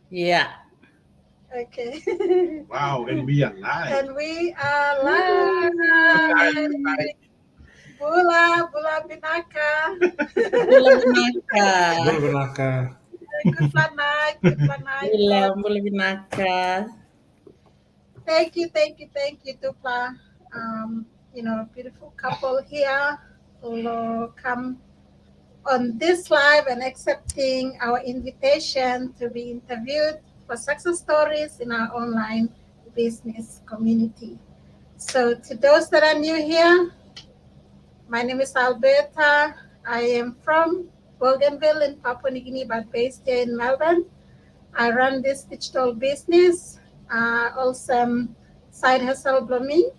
Yeah. Okay. Wow, and we are live. And we are live. Bula, Bula Binaka. Bula binaka. Bolo Banaka. Good night, Bula, God. bula binaka. Thank you, Dupla. Beautiful couple here who come on this live and accepting our invitation to be interviewed for success stories in our online business community. So, to those that are new here, my name is Alberta. I am from Bougainville in Papua New Guinea, but based here in Melbourne. I run this digital business, also side hustle blooming,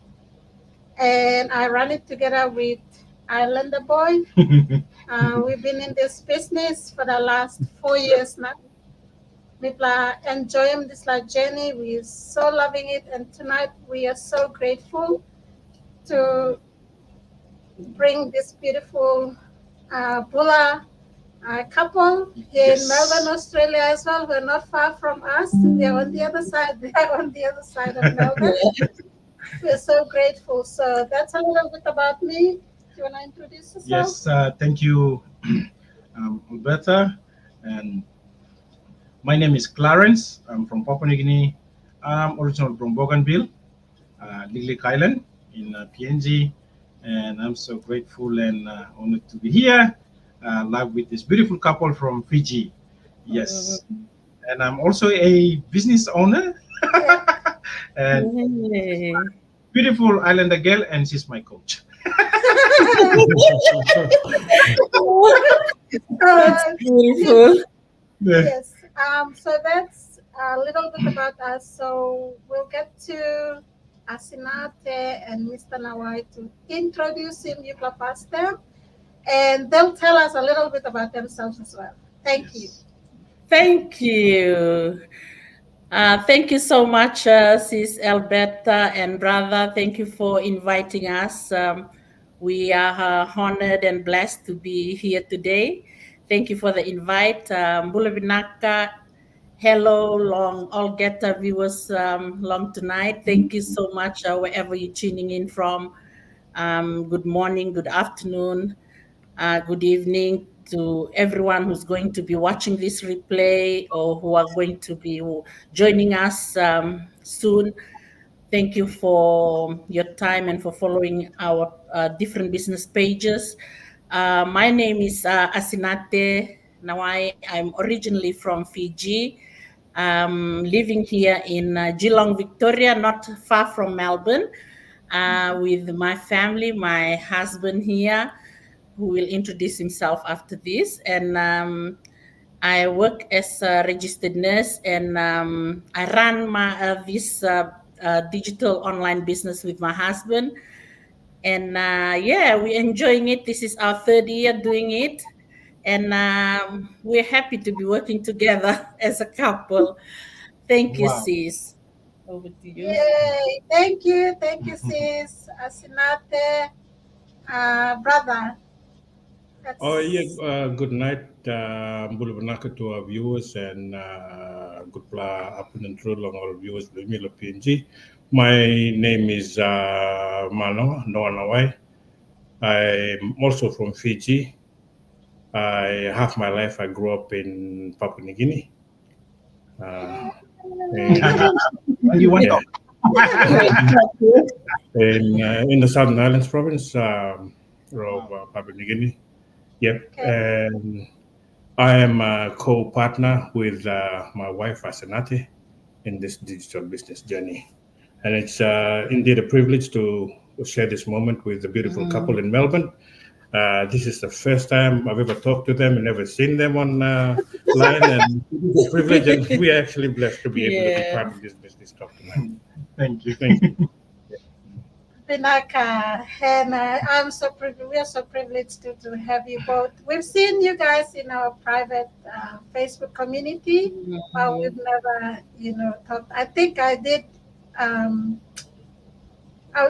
and I run it together with Islander Boy. We've been in this business for the last 4 years now. We've enjoying this journey. We're so loving it, and tonight we are so grateful to bring this beautiful Bula couple here in Melbourne, Australia as well. We're not far from us. They're on the other side. They're on the other side of Melbourne. We're so grateful. So that's a little bit about me. Do you want to introduce yourself? Yes, thank you, Alberta. And my name is Clarence. I'm from Papua New Guinea. I'm originally from Bougainville, Lilik Island in PNG. And I'm so grateful and honored to be here live with this beautiful couple from Fiji. Yes. And I'm also a business owner. And Hey. beautiful Islander girl, and she's my coach. That's beautiful. Yes. So that's a little bit about us. So we'll get to Asinate and Mr. Nawai to introduce him, you past them, and they'll tell us a little bit about themselves as well. Thank you. Thank you. Thank you so much, Sis Alberta and brother. Thank you for inviting us. We are honored and blessed to be here today. Thank you for the invite. Bulabinaka, hello, long all Geta viewers long tonight. Thank you so much, wherever you're tuning in from. Good morning, good afternoon, good evening to everyone who's going to be watching this replay or who are going to be joining us soon. Thank you for your time and for following our different business pages. My name is Asinate Nawai. I'm originally from Fiji, living here in Geelong, Victoria, not far from Melbourne, with my family, my husband here, who will introduce himself after this. And I work as a registered nurse, and I run my this digital online business with my husband. And yeah, we're enjoying it. This is our third year doing it, and we're happy to be working together as a couple. Thank you, Wow. sis. Over to you. Yay. Thank you, sis. Asinate, brother. Oh, yeah. That's Good night, Bolo Banaka, to our viewers, and good afternoon to all viewers of Milo PNG. My name is Mano Noah Nawai. I'm also from Fiji. I half my life I grew up in Papua New Guinea. And And you want yeah, in the Southern Islands province of Papua New Guinea. Yep. okay. And I am a co-partner with my wife Asanate in this digital business journey, and it's indeed a privilege to share this moment with the beautiful couple in Melbourne. This is the first time I've ever talked to them and never seen them on line, and it's a privilege, and we are actually blessed to be able to be Yeah. part of this business talk tonight. Thank you. Thank you. Binaka, and we are so privileged to have you both. We've seen you guys in our private Facebook community, but we've never, talked. I think I did. Um,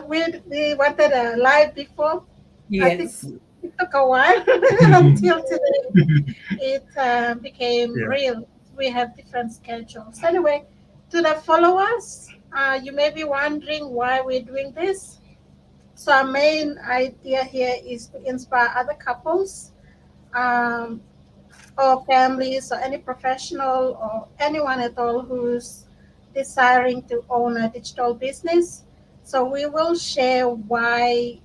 we wanted a live before. I think Yes. it took a while until today it became Yeah. real. we have different schedules. Anyway, to the followers, you may be wondering why we're doing this. So our main idea here is to inspire other couples, um, or families, or any professional, or anyone at all who's desiring to own a digital business. So we will share why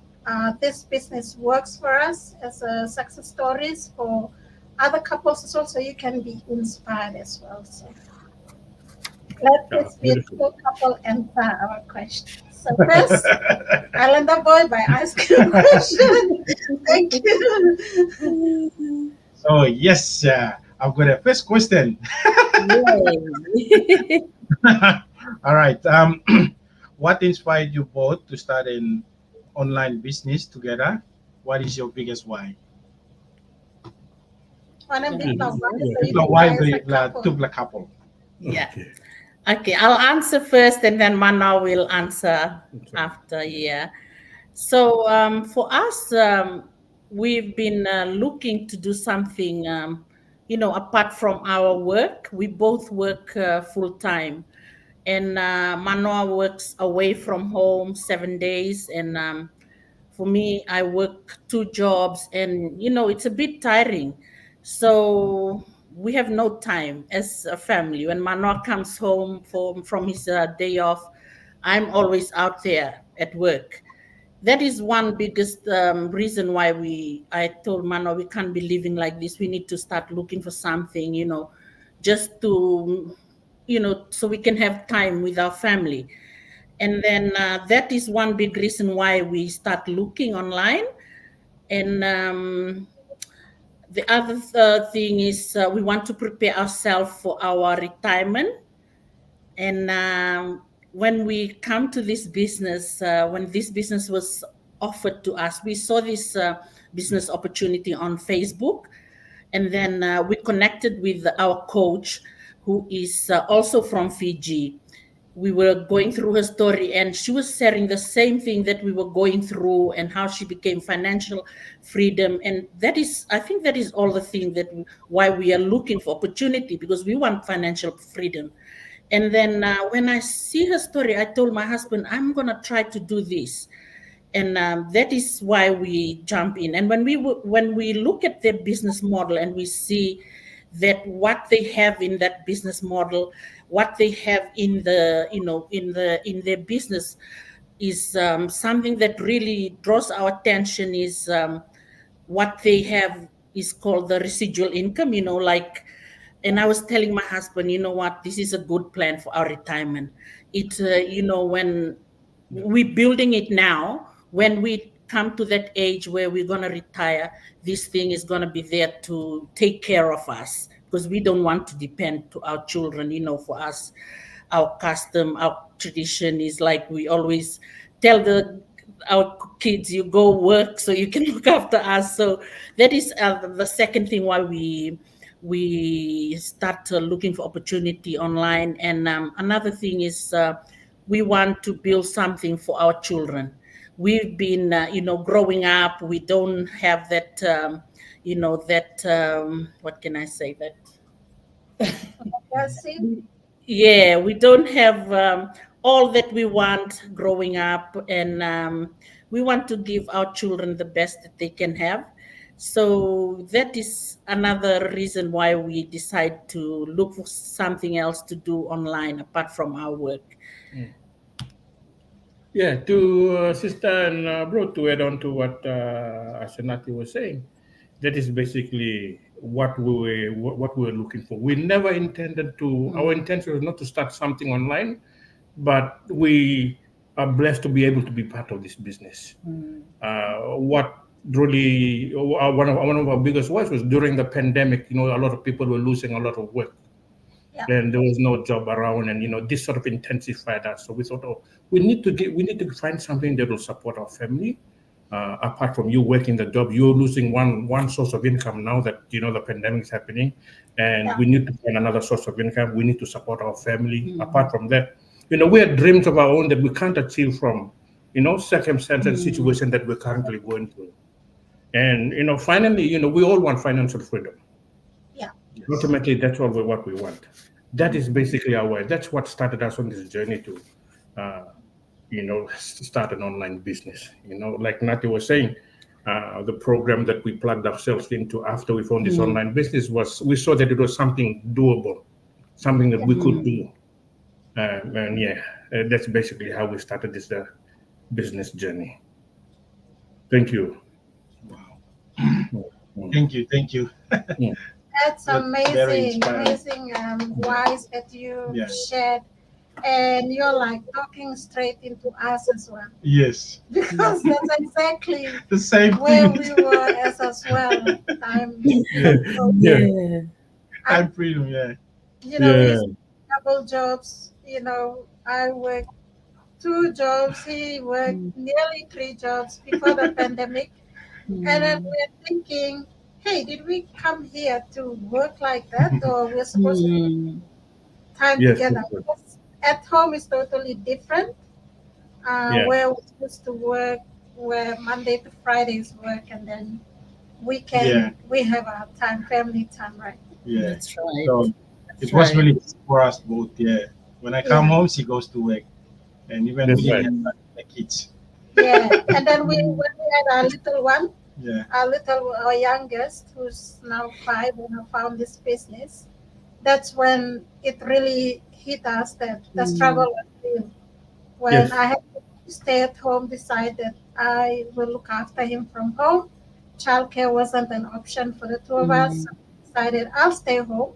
this business works for us as a success stories for other couples as well, so you can be inspired as well. So let Yeah, this beautiful. beautiful couple answer our questions. So first, Islander boy by asking a question. Thank you. So yes, I've got a first question. Yay. All right. What inspired you both to start an online business together? What is your biggest why? Wanna be Yeah. the one, so Yeah. you The can why as a the couple. to the couple. Yeah. Okay. Okay, I'll answer first and then Mana will answer Okay. after. Yeah. So for us, we've been looking to do something, apart from our work. We both work full time, and Manoa works away from home 7 days, and for me, I work two jobs, and it's a bit tiring. So we have no time as a family. When Manoa comes home from his day off, I'm always out there at work. That is one biggest reason why I told Mano we can't be living like this. We need to start looking for something, just to, so we can have time with our family. And then that is one big reason why we start looking online. And the other thing is we want to prepare ourselves for our retirement. And when we come to this business, when this business was offered to us, we saw this business opportunity on Facebook. And then we connected with our coach, who is also from Fiji. We were going through her story, and she was sharing the same thing that we were going through, and how she became financial freedom. And that is, I think, that is all the thing that why we are looking for opportunity, because we want financial freedom. And then when I see her story, I told my husband, I'm going to try to do this. And that is why we jump in. And when we look at their business model, and we see that what they have in that business model, what they have in the in their business is something that really draws our attention. Is what they have is called the residual income, like. And I was telling my husband, you know what, this is a good plan for our retirement. It when we're building it now, when we come to that age where we're going to retire, this thing is going to be there to take care of us, because we don't want to depend to our children. For us, our custom, our tradition is like, we always tell our kids, you go work so you can look after us. So that is the second thing why we start looking for opportunity online. And another thing is we want to build something for our children. We've been growing up, we don't have that what can I say, that That's it. yeah, we don't have all that we want growing up. And we want to give our children the best that they can have. So that is another reason why we decide to look for something else to do online apart from our work. Yeah, to sister and bro, to add on to what Asenati was saying, that is basically what we were looking for. We never intended to. Our intention was not to start something online, but we are blessed to be able to be part of this business. What really one of our biggest worries was during the pandemic. A lot of people were losing a lot of work. Yeah. Then there was no job around, and this sort of intensified that. So we thought, oh, we need to find something that will support our family. Apart from you working the job, you're losing one source of income now that the pandemic is happening, and Yeah. we need to find another source of income. We need to support our family. Apart from that, we have dreams of our own that we can't achieve from circumstances and situation that we're currently going through. And finally, we all want financial freedom. Yeah. Ultimately, that's all what we want. That is basically our way. That's what started us on this journey to, uh, start an online business. Like Nati was saying, the program that we plugged ourselves into after we found this online business was we saw that it was something doable, something that we could do. And yeah, that's basically how we started this business journey. Thank you. Wow. Mm. Thank you. Mm. That's That's very amazing wise that you Yeah. shared. And you're like talking straight into us as well. Yes. Because that's exactly The same where thing. we were as well. Time Yeah. Yeah. Yeah. Time freedom. Yeah. We Yeah. double jobs. I worked 2 jobs. He worked nearly 3 jobs before the pandemic. And then we're thinking, hey, did we come here to work like that, or we're supposed to time Yes. together? Because at home is totally different. Yeah. Where we're supposed to work, where Monday to Fridays work, and then weekend Yeah. we have our time, family time, right? Yeah. That's right. So That's it was right. really for us both. Yeah. When I come Yeah, home, she goes to work, and even we That's didn't right. have Mm, time for the kids. yeah. And then when we had our little one, Yeah. our youngest, who's now 5, and I found this business, that's when it really hit us that the struggle mm, was real. When Yes. I had to stay at home, decided I will look after him from home. Childcare wasn't an option for the two of us. So mm, I decided I'll stay home,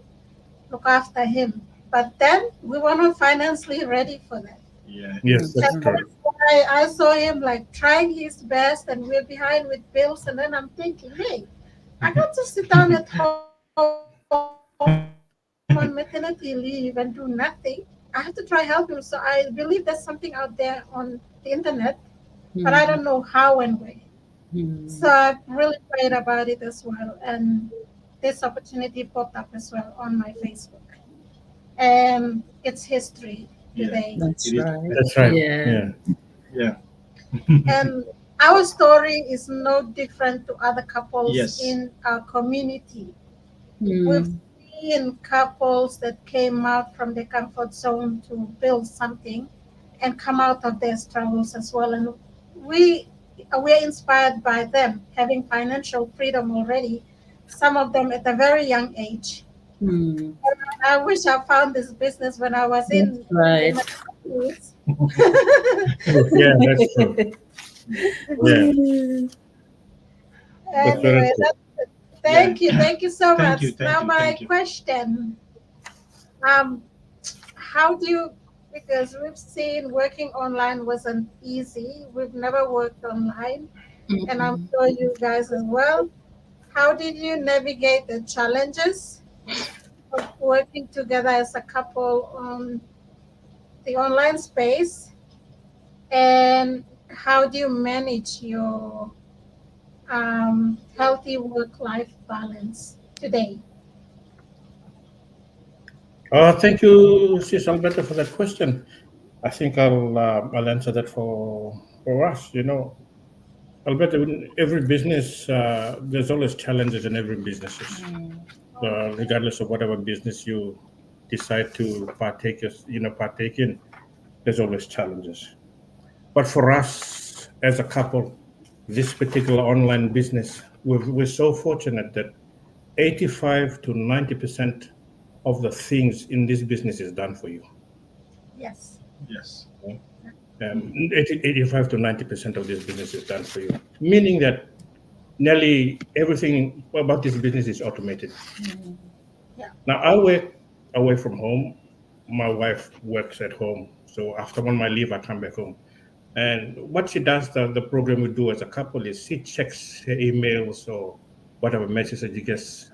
look after him. But then we were not financially ready for that. Yeah. Yes, that's that's And right. correct. that's why I saw him like trying his best, and we're behind with bills. And then I'm thinking, hey, I can't just sit down at home on maternity leave and do nothing. I have to try help him. So I believe there's something out there on the internet, but I don't know how and where. Mm, So I really prayed mm, about it as well. And this opportunity popped up as well on my Facebook. And it's history today. Yeah. that's It is. right. That's right. Yeah. Yeah. Yeah. And our story is no different to other couples Yes. in our community. We've Mm, seen couples that came out from their comfort zone to build something and come out of their struggles as well. And we we're inspired by them having financial freedom already. Some of them at a very young age. mm, I wish I found this business when I was that's in right. my 20s. Yeah, that's true. Yeah, that's very Anyway, true. Yeah. thank you so Thank much. you. Thank Now you. my Thank you. question, um, how do you, because we've seen working online wasn't easy. We've never worked online, and I'm Mm, sure you guys as well. How did you navigate the challenges of working together as a couple on the online space? And how do you manage your healthy work-life balance today? Thank you, Sis Alberta, for that question. I think I'll answer that for us. Alberta, in every business, there's always challenges in every businesses, regardless of whatever business you decide to partake in. There's always challenges. But for us as a couple, this particular online business, we're so fortunate that 85 to 90% of the things in this business is done for you. Yes. Yes. Okay? 85 to 90% of this business is done for you, meaning that nearly everything about this business is automated. Yeah. Now, I work away from home. My wife works at home. So after on my leave, I come back home. And what she does, the program we do as a couple is she checks her emails or whatever messages she gets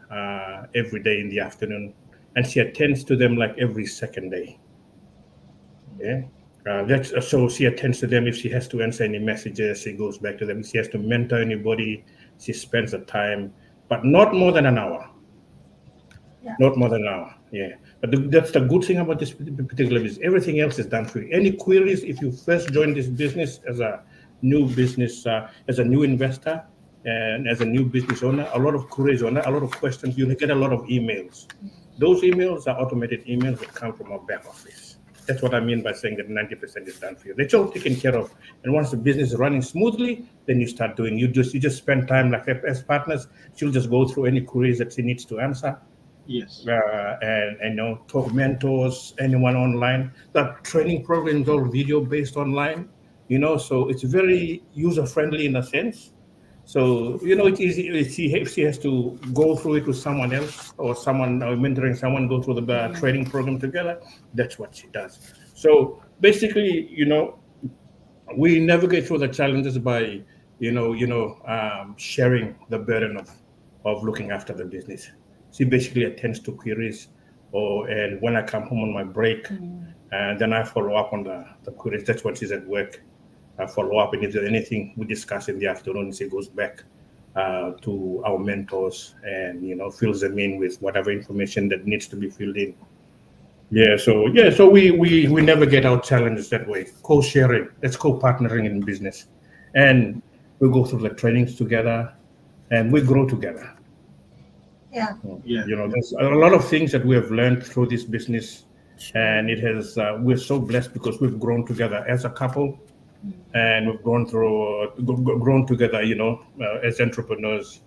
every day in the afternoon, and she attends to them like every second day. Yeah, that's so she attends to them. If she has to answer any messages, she goes back to them. If she has to mentor anybody, she spends the time, but not more than an hour. Yeah. Not more than an hour. Yeah, but that's the good thing about this particular business. Everything else is done for you. Any queries if you first join this business as a new business, as a new investor, And as a new business owner, a lot of queries on that, a lot of questions, you get a lot of emails. Those emails are automated emails that come from our back office. That's what I mean by saying that 90% is done for you. It's all taken care of. And once the business is running smoothly, then you start doing, you just spend time like as partners, she'll just go through any queries that she needs to answer. Yes. And talk mentors, anyone online. That training programs all video based online, so it's very user friendly in a sense. So it's easy if she has to go through it with someone else or someone mentoring someone, go through the training program together. That's what she does. So basically, we navigate through the challenges by sharing the burden of looking after the business. She basically attends to queries, and when I come home on my break, and then I follow up on the queries. That's when she's at work. I follow up, and if there's anything we discuss in the afternoon, she goes back to our mentors and fills them in with whatever information that needs to be filled in. So we navigate our challenges that way. Co-sharing, that's co-partnering in business, and we go through the trainings together, and we grow together. Yeah. There's a lot of things that we have learned through this business, and it has. We're so blessed because we've grown together as a couple, and we've grown together. As entrepreneurs,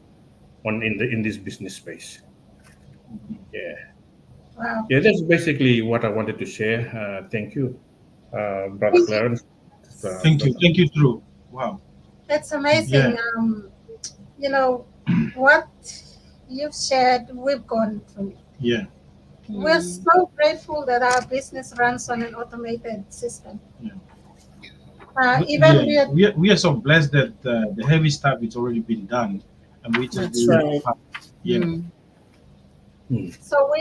in this business space. Yeah. Wow. Yeah, that's basically what I wanted to share. Thank you, Brother Clarence. Thank you, Drew. Wow. That's amazing. What you've shared, we've gone through. Yeah. We're so grateful that our business runs on an automated system. Yeah. We are so blessed that the heavy stuff is already been done, and we just That's right. So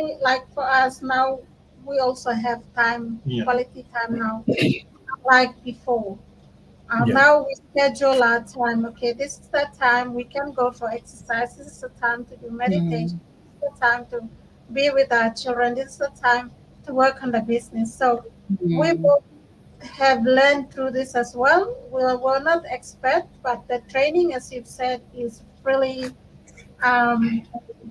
for us now, we also have time, quality time now, like before. Now we schedule our time. Okay, this is the time we can go for exercise. This is the time to do meditation. This is the time to be with our children. This is the time to work on the business. So we both have learned through this as well. We're not expert, but the training, as you've said, is really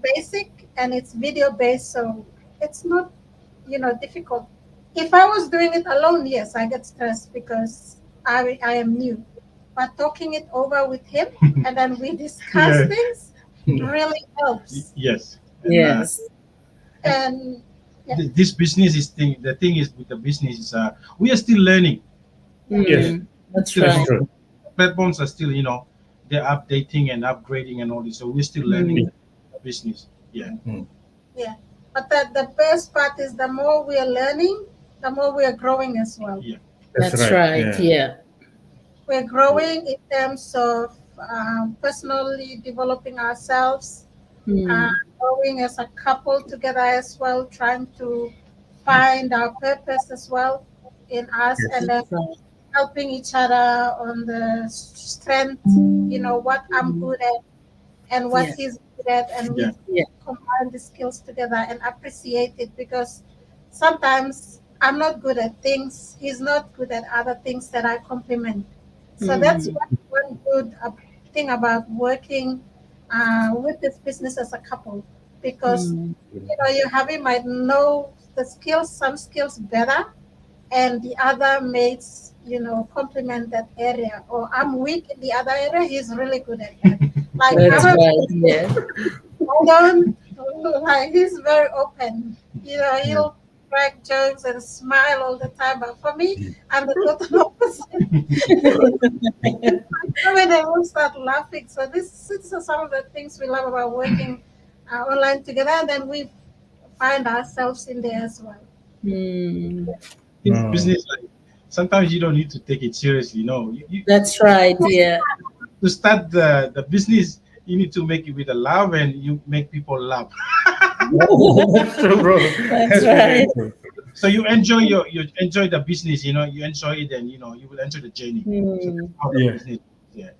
basic and it's video based, so it's not difficult. If I was doing it alone, yes, I get stressed because I am new. But talking it over with him and then we discuss things really helps. Yes. Yes. And this business is the thing is with the business is we are still learning. Yes, That's Still, right. platforms are still they're updating and upgrading and all this, so we're still learning the business. Yeah. But the best part is the more we are learning, the more we are growing as well. Yeah. That's right. Yeah. We're growing in terms of personally developing ourselves, growing as a couple together as well, trying to find our purpose as well in us, and then helping each other on the strength, what I'm good at and what he's good at, and we combine the skills together and appreciate it, because sometimes I'm not good at things, he's not good at other things that I complement. So that's one good thing about working with this business as a couple, because your hubby might know the skills, some skills better, and the other mates, complement that area. Or I'm weak in the other area, he's really good at that. Like That's right. Yeah. He's very open. He'll crack jokes and smile all the time. But for me, I'm the total opposite. When they will start laughing. So this are some of the things we love about working online together, and then we find ourselves in there as well. In business, sometimes you don't need to take it seriously. That's right. Yeah. To start the business, you need to make it with a love, and you make people laugh. That's true, bro. That's right. So you enjoy you enjoy the business, you enjoy it, and you will enjoy the journey. So that's how the business. Yeah.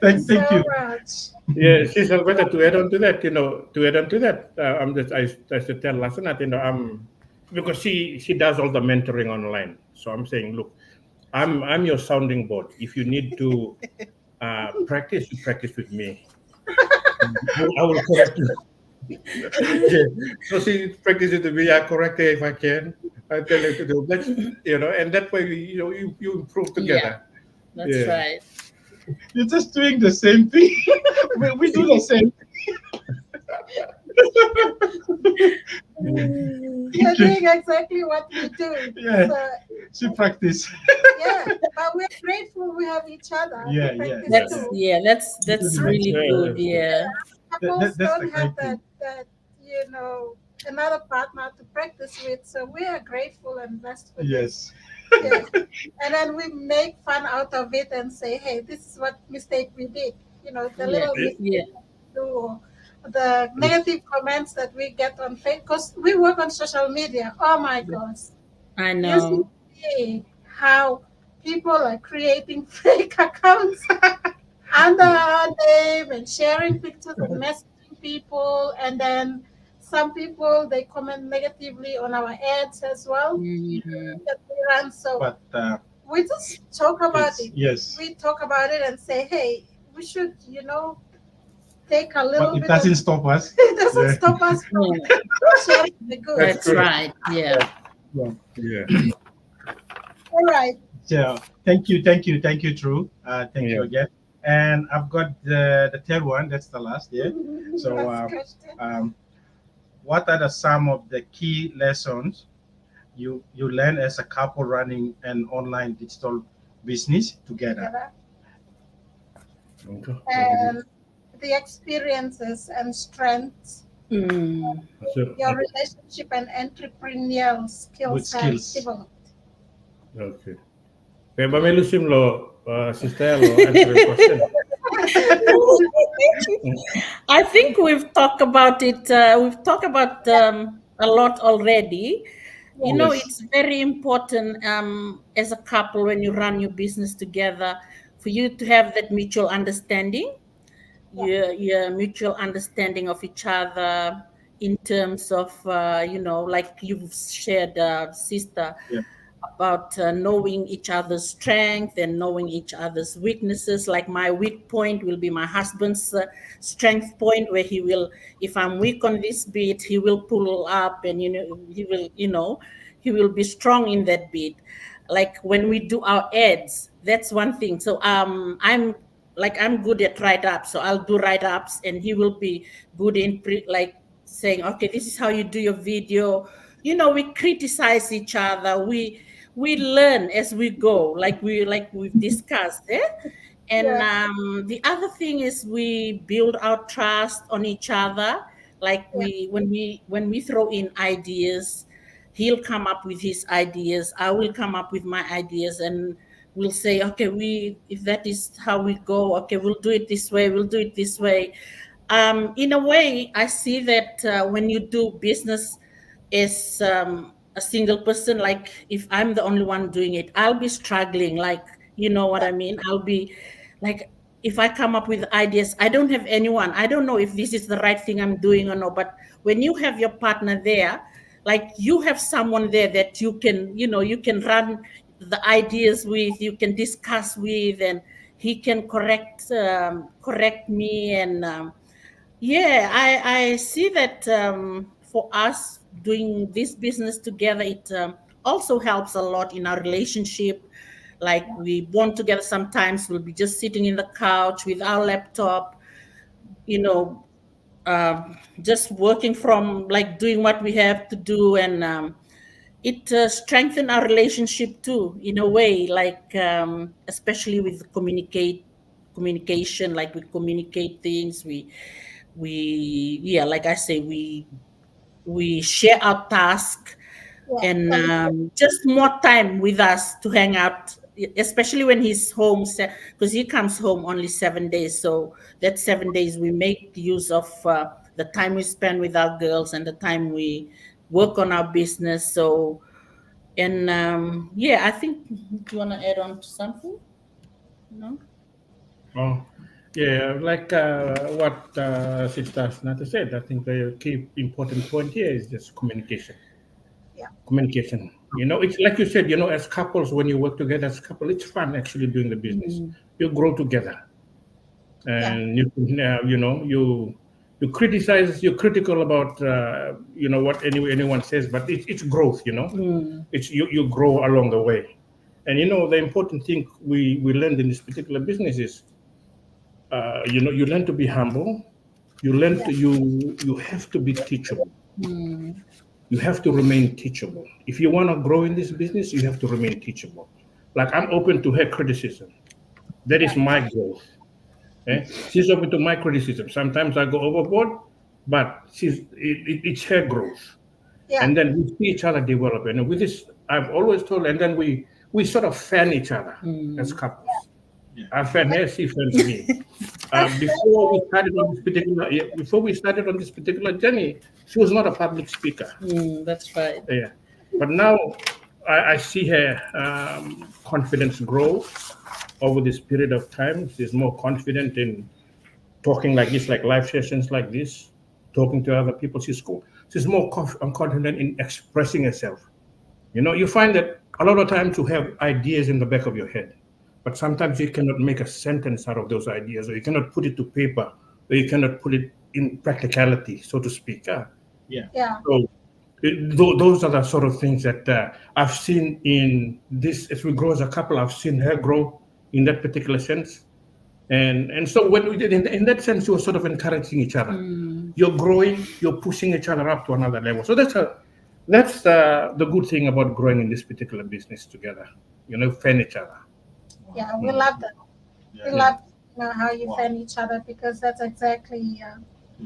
Thank you so you. much. Yeah, she's better to add on to that. I should tell Lasanat, because she does all the mentoring online. So I'm saying, look, I'm your sounding board. If you need to practice, you practice with me. I will correct you. Yeah. So she practices with me. I correct her if I can. I tell her to do. Let's, and that way, you improve Yeah, together. that's Yeah. right. You're just doing the same thing. we do the same. You're doing exactly what we do. Yeah, So, she practice. yeah, but we're grateful we have each other Yeah, to yeah, practice yeah. That's too. yeah, that's Yeah, really Yeah, good. that's good. Yeah. Couples that's the don't have great thing. another partner to practice with. So we are grateful and blessed for this. Yes. Yes. And then we make fun out of it and say, hey, this is what mistake we did. The Yeah. little Yeah. mistake we do, or the negative comments that we get on Facebook. Because we work on social media. Oh my gosh. I You should know. see how people are creating fake accounts under our name and sharing pictures and messaging people. And then some people, they comment negatively on our ads as well Mhm. that we run. So But we just talk about it's it. yes. We talk about it and say, hey, we should, take a But little it bit of doesn't stop us. it doesn't Yeah. stop us from Yeah, sharing the good. That's that's good. right. Yeah. Yeah. Yeah. All right. So thank you, True. Thank you Yeah. again. And I've got the third one. That's the last. Yeah. So Last question. what are some of the key lessons you learn as a couple running an online digital business together? Together. Okay. And the experiences and strengths Mm. So, your relationship and entrepreneurial Good skills have skills. developed. okay. Kaya ba may lusim lo, sister lo, answer the question. I think we've talked about it. We've talked about a lot already. Yes. It's very important as a couple when you run your business together for you to have that mutual understanding, your mutual understanding of each other in terms of, like you've shared, sister, Yeah. about knowing each other's strength and knowing each other's weaknesses. Like my weak point will be my husband's strength point, where he will, if I'm weak on this bit, he will pull up, and he will be strong in that bit. Like when we do our ads, that's one thing. So I'm good at write ups, so I'll do write ups, and he will be good in like saying, okay, this is how you do your video. We criticize each other. We learn as we go, like we've discussed, eh? And Yeah, the other thing is we build our trust on each other. Like yeah, when we throw in ideas, he'll come up with his ideas, I will come up with my ideas, and we'll say, okay, we if that is how we go, okay, we'll do it this way, we'll do it this way. In a way, I see that when you do business as a single person, like if I'm the only one doing it, I'll be struggling. Like, you know what I mean? I'll be like, if I come up with ideas, I don't have anyone. I don't know if this is the right thing I'm doing or not. But when you have your partner there, like you have someone there that you can run the ideas with, you can discuss with, and he can correct me. And yeah, I see that for us doing this business together, it also helps a lot in our relationship. Like we bond together, sometimes we'll be just sitting in the couch with our laptop, you know, just working from, like, doing what we have to do. And it strengthened our relationship too, in a way, like especially with communication. Like we communicate things, we like I say, we share our task, yeah. and Thank you. just more time with us to hang out, especially when he's home, because he comes home only 7 days. So that 7 days we make use of the time we spend with our girls and the time we work on our business. So, and yeah, I think, do you want to add on to something? No. Oh, yeah, like what Sister Nata said, I think the key important point here is just communication. Yeah, Communication. It's like you said, as couples, when you work together as a couple, it's fun actually doing the business. Mm. You grow together. and you can, you criticize, you're critical about what anyone says, but it's growth. It's you grow along the way, and the important thing we learned in this particular business is you learn to be humble, you learn to you have to be teachable. You have to remain teachable. If you want to grow in this business, you have to remain teachable. Like, I'm open to her criticism. That is my growth. She's open to my criticism. Sometimes I go overboard, but it's her growth. And then we see each other develop. And with this, I've always told, and then we sort of fan each other as couples. I fan her, she fans me. Before we started on this particular journey, she was not a public speaker. That's right. Yeah, but now I see her confidence grow over this period of time. She's more confident in talking like this, like live sessions like this, talking to other people. She's more confident in expressing herself. You find that a lot of times you have ideas in the back of your head, but sometimes you cannot make a sentence out of those ideas, or you cannot put it to paper, or you cannot put it in practicality, so to speak. So those are the sort of things that I've seen in this. As we grow as a couple, I've seen her grow in that particular sense. And so when we did in that sense, you were sort of encouraging each other. You're growing, you're pushing each other up to another level. So that's the good thing about growing in this particular business together. Fan each other. Yeah, we love that. We love how you fan each other, because that's exactly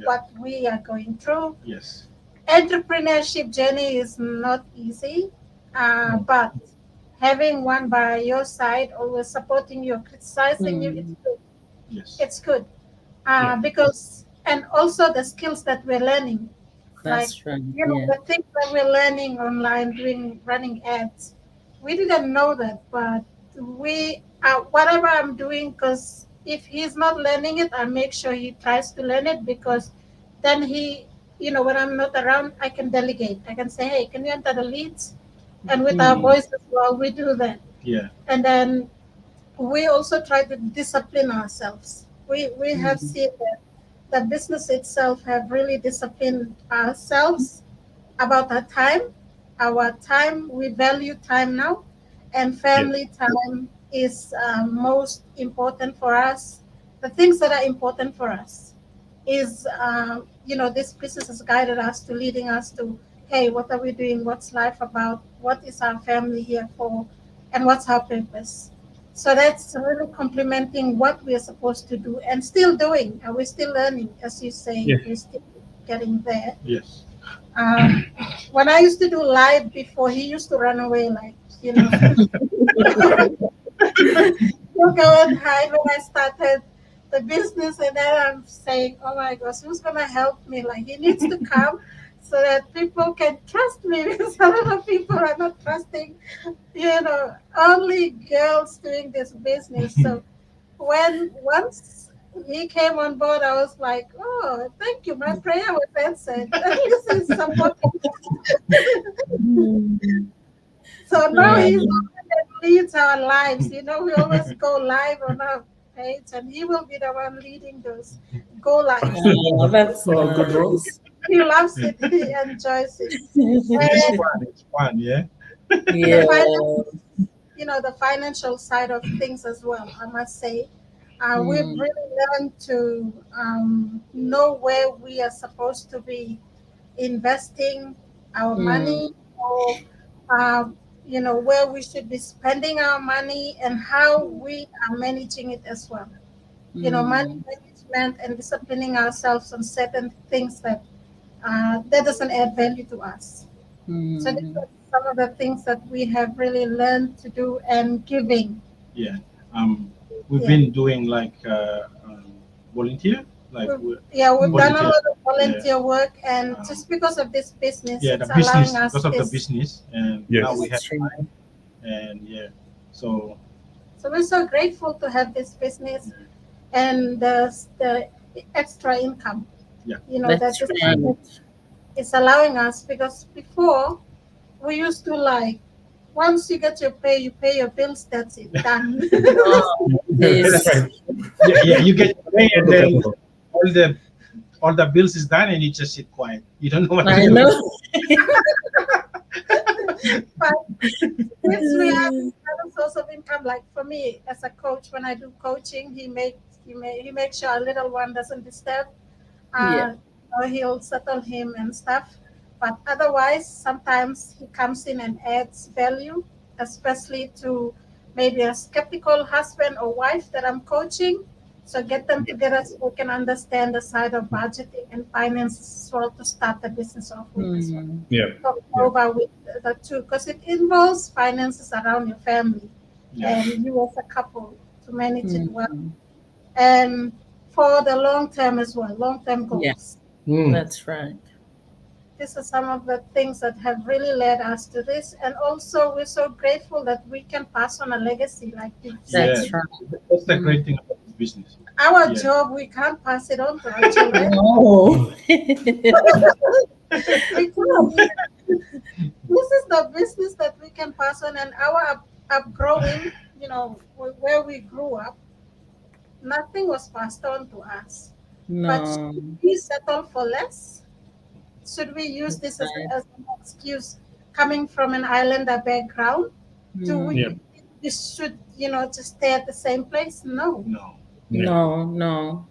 what we are going through. Yes. Entrepreneurship journey is not easy, but having one by your side, always supporting you, criticizing you, it's good. Yes. It's good, because, and also the skills that we're learning. That's right. The things that we're learning online, running ads, we didn't know that, but whatever I'm doing, because if he's not learning it, I make sure he tries to learn it, because then when I'm not around, I can delegate. I can say, hey, can you enter the leads? And with our boys as well, we do that. Yeah. And then we also try to discipline ourselves. We have seen that the business itself have really disciplined ourselves about our time. We value time now, and family time is most important for us. The things that are important for us is, this business has guided us to leading us to, hey, what are we doing? What's life about? What is our family here for? And what's our purpose? So that's really complementing what we're supposed to do and still doing. And we're still learning, as you say, we're still getting there. Yes. When I used to do live before, he used to run away, like, He'll go and hide when I started the business, and then I'm saying, oh my gosh, who's going to help me? Like, he needs to come so that people can trust me, because a lot of people are not trusting, only girls doing this business. So once he came on board, I was like, oh, thank you. My prayer was answered. This is supporting. So now he's the one that leads our lives. We always go live on our page, and he will be the one leading those go lives. Oh, that's good role. He loves it. He enjoys it. It's fun, yeah. Yeah. The financial side of things as well, I must say. We've really learned to know where we are supposed to be investing our money, or where we should be spending our money, and how we are managing it as well. Money management and disciplining ourselves on certain things that doesn't add value to us. So these are some of the things that we have really learned to do, and giving. Yeah. We've been doing like volunteer. We've done a lot of volunteer work, and just because of this business, it's allowing us because of the business, and now we have time, and so we're so grateful to have this business and the extra income. That's right. It's allowing us, because before we used to, like, once you get your pay, you pay your bills, that's it, done. That's This, right. Yeah, you get your pay, and then Photocopy. all the all the bills is done, and you just sit quiet. You don't know what to I do. know. But since we have another source of income, like for me as a coach, when I do coaching, he makes sure our little one doesn't disturb. Yeah, Or he'll settle him and stuff. But otherwise, sometimes he comes in and adds value, especially to maybe a skeptical husband or wife that I'm coaching. So get them together so we can understand the side of budgeting and finances as well to start the business off with as well. mm, Yeah. Talk Yeah. over with the two because it involves finances around your family Yeah. and you as a couple to manage it well. mm, And for the long term as well, long term yeah, goals. Mm. that's right. These are some of the things that have really led us to this. And also, we're so grateful that we can pass on a legacy like you've Yeah, said. That's right. that's the Mm. great thing about this business. Our Yeah. job, we can't pass it on to our children. No. We can't. This is the business that we can pass on. And our upgrowing, where we grew up, nothing was passed on to us. But No. should we settle for less? Should we use That's this right. as an excuse coming from an islander background? Do we, Yeah. Mm. we should, just stay at the same place? No. No. Yeah. No, no.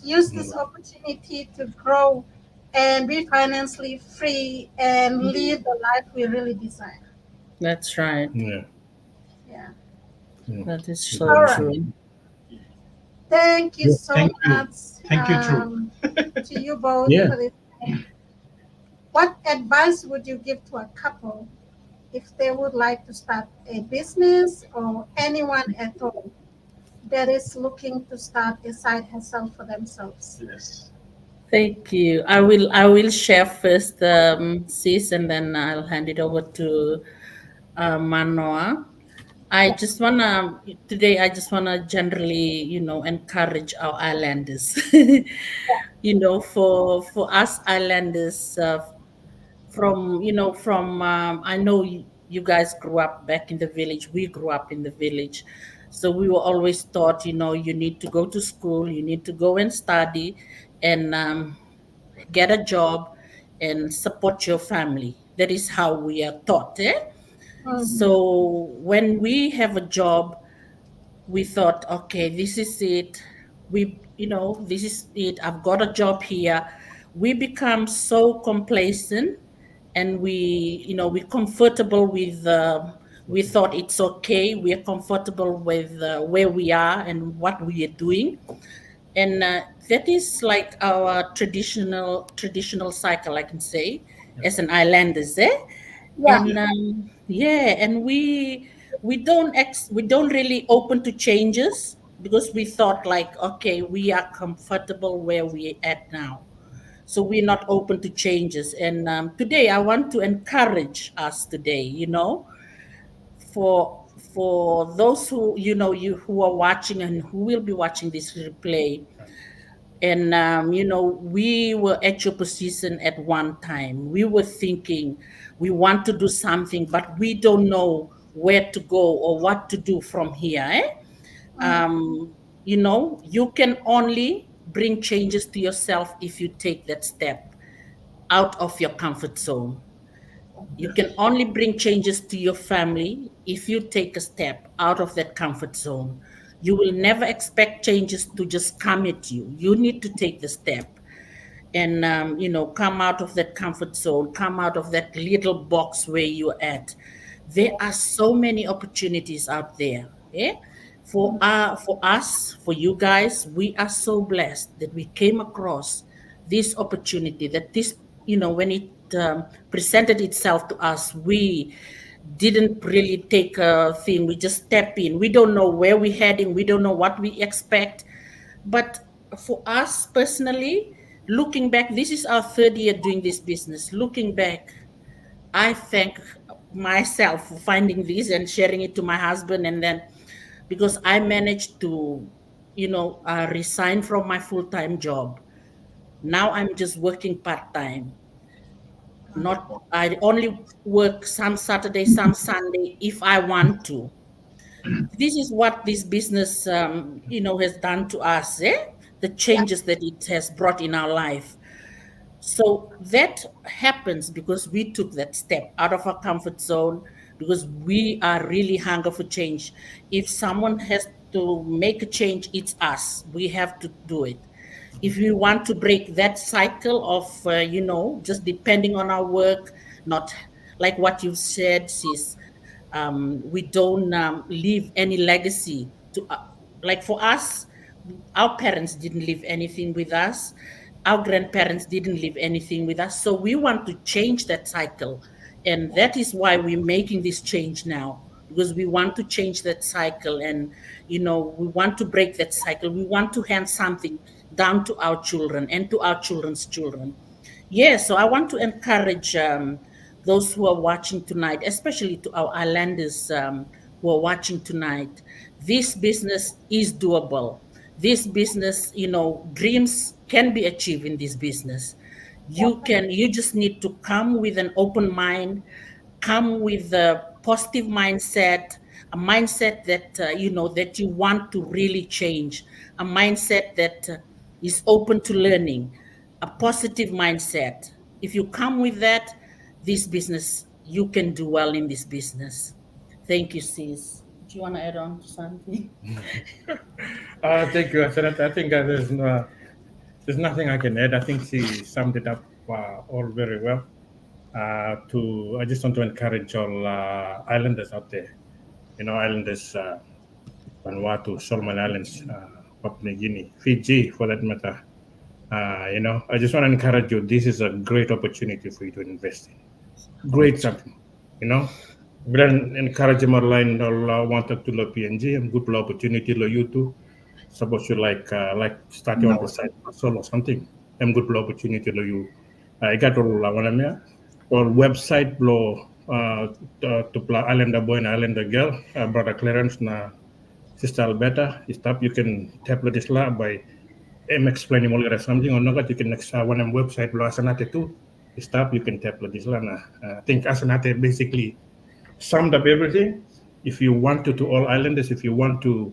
Use Mm. this opportunity to grow and be financially free and live the life we really desire. That's right. Yeah. Yeah. Mm. That is Yeah. so All right. true. Thank you Yeah. so Thank you. much Thank you, True. to you both Yeah. for this. What advice would you give to a couple if they would like to start a business or anyone at all that is looking to start a side hustle for themselves? Yes. Thank you. I will share first, sis, and then I'll hand it over to Manoa. I Yeah. just wanna today. I just wanna generally, encourage our islanders. For us islanders, from I know you guys grew up back in the village. We grew up in the village, so we were always taught, you need to go to school, you need to go and study, and get a job and support your family. That is how we are taught. Mhm. So when we have a job, we thought, okay, this is it. This is it. I've got a job here. We become so complacent, and we're comfortable with. We thought it's okay. We are comfortable with where we are and what we are doing, and that is like our traditional cycle, I can say, as an islanders, Yeah. and yeah, and we don't really open to changes because we thought like, okay, we are comfortable where we at now, so we're not open to changes. And today I want to encourage us today, for those who you who are watching and who will be watching this replay. And we were at your position at one time. We were thinking we want to do something, but we don't know where to go or what to do from here. Mhm. You can only bring changes to yourself if you take that step out of your comfort zone. You can only bring changes to your family if you take a step out of that comfort zone. You will never expect changes to just come at you. You need to take the step and come out of that comfort zone, come out of that little box where you're at. There are so many opportunities out there. For us, for you guys, we are so blessed that we came across this opportunity, that this, when it presented itself to us, we didn't really take a thing. We just step in. We don't know where we're heading. We don't know what we expect. But for us personally, looking back, this is our third year doing this business. Looking back, I thank myself for finding this and sharing it to my husband. And then because I managed to, resign from my full time job. Now I'm just working part time. Not, I only work some Saturday, some Sunday if I want to. this is what this business, has done to us, the Yeah. changes that it has brought in our life. So that happens because we took that step out of our comfort zone, because we are really hunger for change. If someone has to make a change, it's us. We have to do it. If we want to break that cycle of, just depending on our work, not like what you said, sis, we don't leave any legacy to, like for us, our parents didn't leave anything with us, our grandparents didn't leave anything with us, so we want to change that cycle. And that is why we're making this change now, because we want to change that cycle. And we want to break that cycle. We want to hand something down to our children and to our children's children. Yeah, so I want to encourage those who are watching tonight, especially to our islanders who are watching tonight. This business is doable. This business, dreams can be achieved in this business. You just need to come with an open mind, come with a positive mindset, a mindset that that you want to really change, a mindset that is open to learning, a positive mindset. If you come with that, this business, you can do well in this business. Thank you, sis. Do you want to add on to something? Thank you, Senator. I think there's nothing I can add. I think she summed it up all very well. I just want to encourage all islanders out there. Islanders, Vanuatu, Solomon Islands, Papua New Guinea, Fiji, for that matter. I just want to encourage you. This is a great opportunity for you to invest in. Great something, you know. Bilang encourage more line kalau wanted to lo PNG and good opportunity lo you too. Suppose you like starting on the side hustle or something. And good opportunity lo you. I got all what namanya or website lo to play Islander boy and Islander girl, brother Clarence na sister Alberta. Stop you can tap this lah by explaining more or something or not. You can next one website lo asanate too. Stop you can tap this lah. I think asanate basically summed up everything. If you want to all islanders, if you want to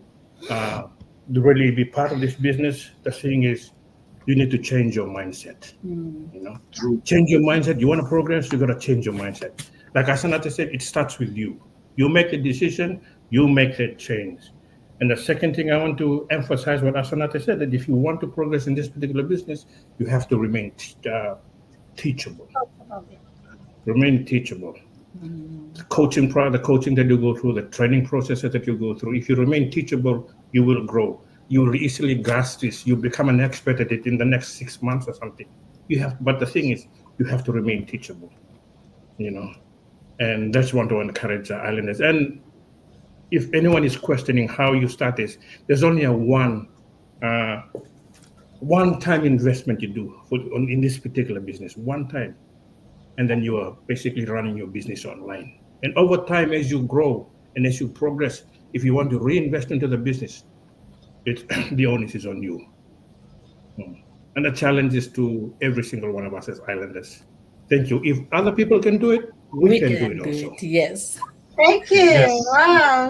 really be part of this business, the thing is you need to change your mindset. Change your mindset. You want to progress, you got to change your mindset. Like Asanate said, it starts with you. You make a decision, you make that change. And the second thing I want to emphasize what Asanate said, that if you want to progress in this particular business, you have to remain teachable. Remain teachable. The coaching that you go through, the training processes that you go through, if you remain teachable, you will grow. You will easily grasp this. You become an expert at it in the next 6 months or something. But the thing is, you have to remain teachable, and that's what I want to encourage the islanders. And if anyone is questioning how you start this, there's only a one-time investment you do in this particular business, one time. And then you are basically running your business online. And over time, as you grow and as you progress, if you want to reinvest into the business, the onus is on you. And the challenge is to every single one of us as islanders. Thank you. If other people can do it, we can do it also. Yes. Thank you. Yes.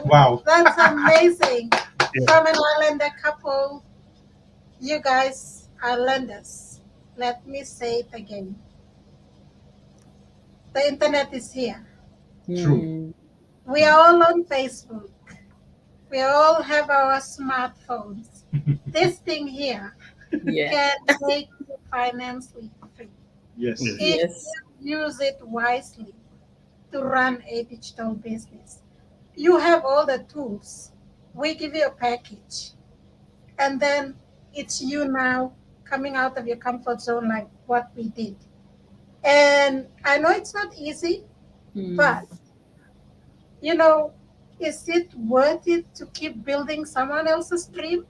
Wow. That's amazing. From an islander couple, you guys are islanders. Let me say it again. The internet is here. True. We are all on Facebook. We all have our smartphones. This thing here can make you financially free. Yes. If you use it wisely to run a digital business. You have all the tools. We give you a package. And then it's you now coming out of your comfort zone like what we did. And I know it's not easy, but, is it worth it to keep building someone else's dream?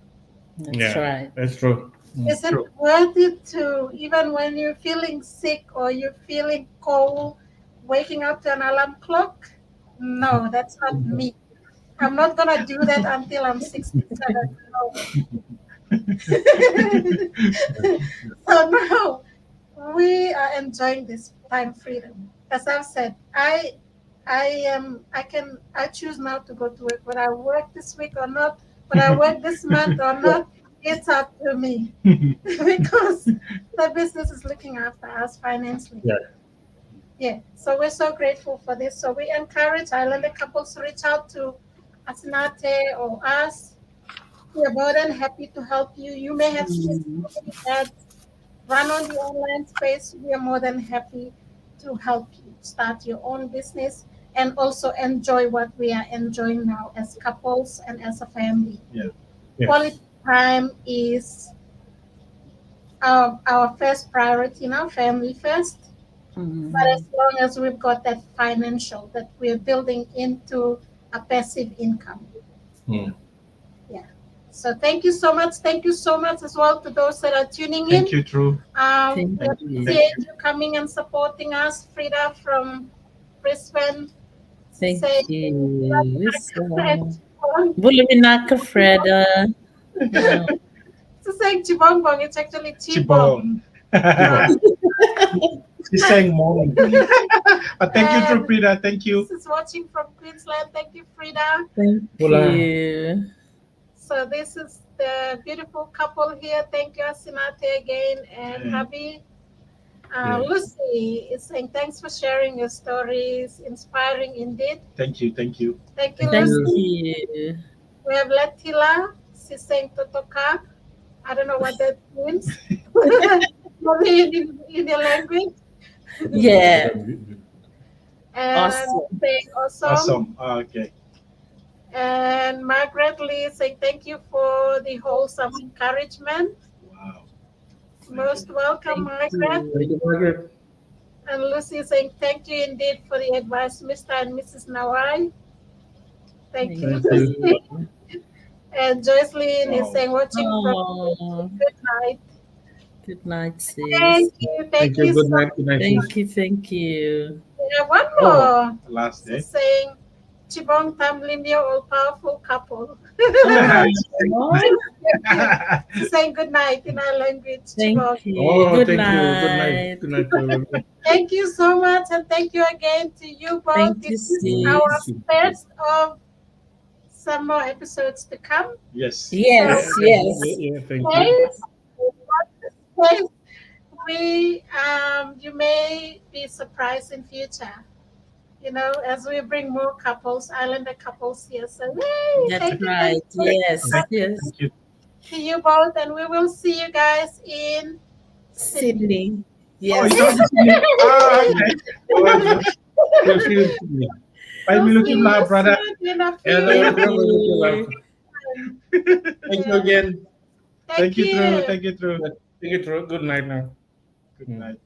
That's right. That's true. Is it worth it to, even when you're feeling sick or you're feeling cold, waking up to an alarm clock? No, that's not me. I'm not going to do that until I'm 67. So now we are enjoying this time freedom. As I've said, I I choose now to go to work. Whether I work this week or not, whether I work this month or not, it's up to me because the business is looking after us financially. Yeah. Yeah. So we're so grateful for this. So we encourage Islander couples to reach out to Asinate or us. We are more than happy to help you. You may have seen Mm. so many ads run on the online space. We are more than happy to help you start your own business and also enjoy what we are enjoying now as couples and as a family. Yeah. Yes. Quality time is our first priority now, family first. But Mm. as long as we've got that financial that we're building into a passive income. Mm. Yeah. So thank you so much. Thank you so much as well to those that are tuning in. Thank you, True. Thank We Thank you. Thank you. appreciate you. you coming and supporting us. Frida from Brisbane Thank saying, you. So, Chibongbong. Buliminaka Freda. Yeah. She's saying Chibongbong, it's actually Chibong. Chibong. Um, She's saying morning. But thank you, True and Frida. Thank you. this is watching from Queensland. Thank you, Frida. Thank Hola. you. So this is the beautiful couple here. Thank you, Asinate again, and And hubby. Yes. Lucy is saying thanks for sharing your stories. Inspiring indeed. thank you. Thank you. Thank you, Thank Thank Lucy. you. you. We have Latila. She's saying Totoka. I don't know what that means. Maybe in your language. Yeah. And I'm Awesome. saying awesome. Awesome. Okay. And Margaret Lee saying thank you for the wholesome encouragement. Wow. Most welcome, Thank Margaret. Thank you. you, Margaret. And Lucy is saying thank you indeed for the advice, Mr. and Mrs. Nawai. Thank Thank you, Thank you. Lucy. you. And Joycelyn is Wow. saying watching from Oh, good night. good night, sis. Thank Thank you. you Good so night. much. Good night, sis. Thank you. Thank you. We have one Oh, more. last She's day. saying Chibong Tamlindio, all powerful couple. Oh, She's saying good night in our language, thank Chibong. you. Oh, Good thank you. Good night. night. Good night to all of you. Thank you so much, and thank you again to you both. Thank you, This is Oh, our sis. first of some more episodes to come. Yes. So, yeah, Yes, yes. thank you. guys, guys, you may be surprised in future. As we bring more couples, Islander couples here. So, yay! That's Thank right. you so Yes, much Thank you. yes. Thank you. to you both, and we will see you guys in Sydney. Sydney. Oh, Yes. it's already finished. Ah, okay. Oh, We'll see you soon. bye, We'll see Milukim lah, you brother. soon in a Yeah, few Thank welcome. you. Welcome. time. Thank you Yeah. again. Thank Thank you, True. you. Thank you, True. Thank you. Good night now. Good Mm. night.